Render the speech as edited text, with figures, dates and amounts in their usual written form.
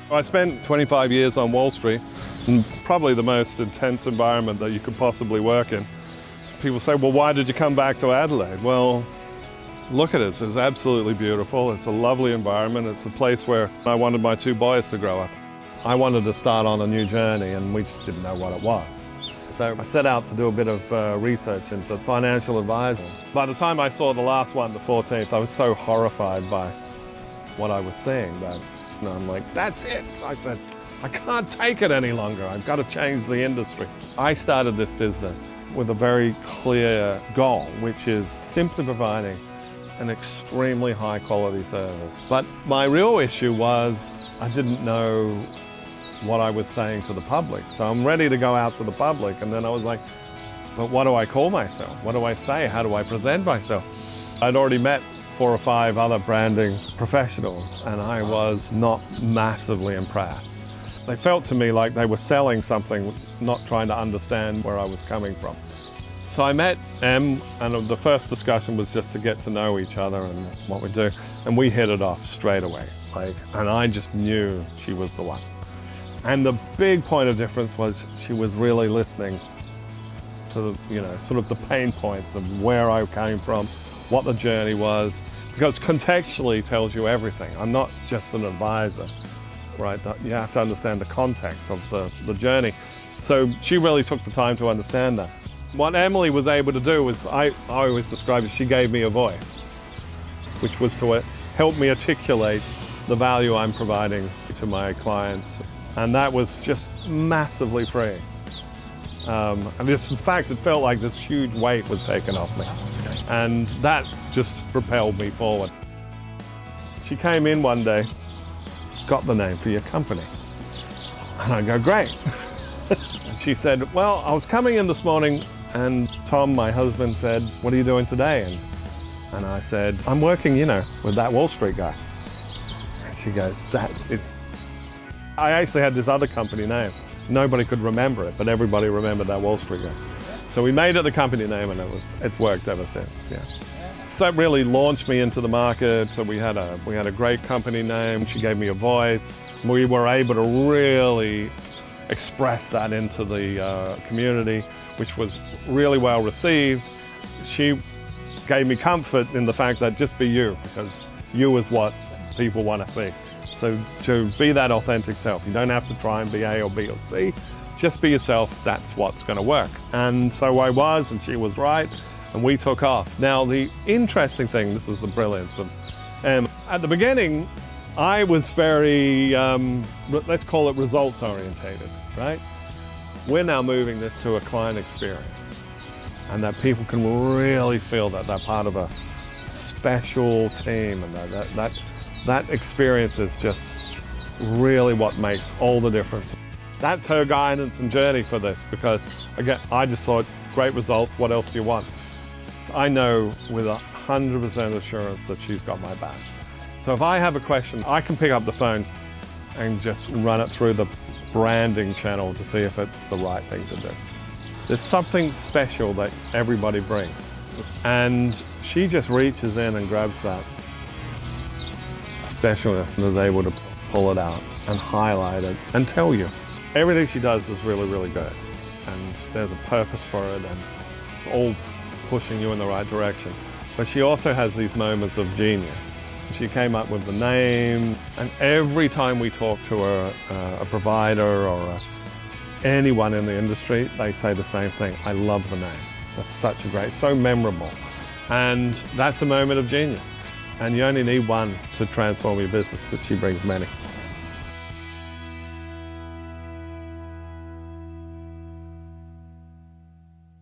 I spent 25 years on Wall Street, and probably the most intense environment that you could possibly work in. So people say, well, why did you come back to Adelaide? Well, look at it, it's absolutely beautiful. It's a lovely environment. It's a place where I wanted my two boys to grow up. I wanted to start on a new journey, and we just didn't know what it was. So I set out to do a bit of research into financial advisors. By the time I saw the last one, the 14th, I was so horrified by what I was seeing that I'm like, that's it. I said, I can't take it any longer. I've got to change the industry. I started this business with a very clear goal, which is simply providing an extremely high quality service. But my real issue was I didn't know what I was saying to the public. So I'm ready to go out to the public, and then I was like, but what do I call myself? What do I say? How do I present myself? I'd already met 4 or 5 other branding professionals, and I was not massively impressed. They felt to me like they were selling something, not trying to understand where I was coming from. So I met Em, and the first discussion was just to get to know each other and what we do, and we hit it off straight away. And I just knew she was the one. And the big point of difference was she was really listening to the, sort of the pain points of where I came from, what the journey was, because contextually tells you everything. I'm not just an advisor, right? You have to understand the context of the journey. So she really took the time to understand that. What Emily was able to do was, I always describe it, she gave me a voice, which was to help me articulate the value I'm providing to my clients. And that was just massively freeing. And in fact, it felt like this huge weight was taken off me. And that just propelled me forward. She came in one day, got the name for your company. And I go, great. And she said, well, I was coming in this morning and Tom, my husband, said, what are you doing today? And I said, I'm working, with that Wall Street guy. And she goes, that's it. I actually had this other company name. Nobody could remember it, but everybody remembered that Wall Street guy. So we made it the company name, and it's worked ever since. Yeah. That really launched me into the market. So we had a great company name. She gave me a voice. We were able to really express that into the community, which was really well received. She gave me comfort in the fact that just be you, because you is what people want to see. So to be that authentic self, you don't have to try and be A or B or C, just be yourself, that's what's going to work. And so I was, and she was right, and we took off. Now the interesting thing, this is the brilliance of at the beginning, I was very, let's call it results orientated, right? We're now moving this to a client experience, and that people can really feel that they're part of a special team, and that experience is just really what makes all the difference. That's her guidance and journey for this, because again, I just thought, great results, what else do you want? I know with 100% assurance that she's got my back. So if I have a question, I can pick up the phone and just run it through the branding channel to see if it's the right thing to do. There's something special that everybody brings, and she just reaches in and grabs that specialness and is able to pull it out and highlight it and tell you. Everything she does is really, really good, and there's a purpose for it, and it's all pushing you in the right direction. But she also has these moments of genius. She came up with the name, and every time we talk to a provider or anyone in the industry, they say the same thing. I love the name. That's such a great, so memorable. And that's a moment of genius. And you only need one to transform your business, but she brings many.